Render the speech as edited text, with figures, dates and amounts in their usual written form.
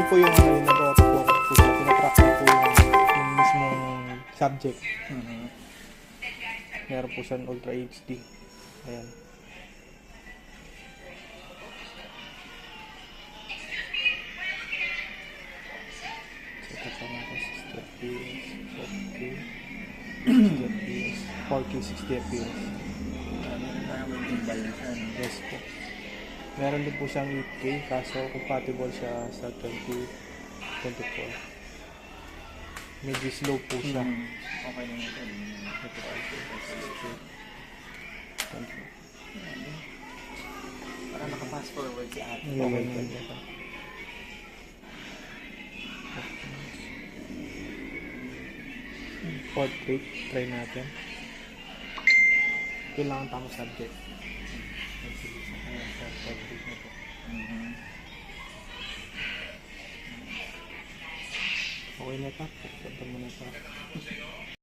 po yung ano, yung nag-auto-focus po siya. Pinatrack niya po yung mismong subject. Meron po siyang Ultra HD. Ayan. Check up natin 60 FPS, 4K 60 FPS. Yes po. Meron din po siyang 8K kaso compatible siya sa 2024. Medyo slow po siya. Okay na ito. Ito po. Thank you. Para naka-fast forward si ate. Okay. Portrait, try natin. Kailangan tamang subject. Portrait na po. Okay na ito. Pagpunta mo na ito.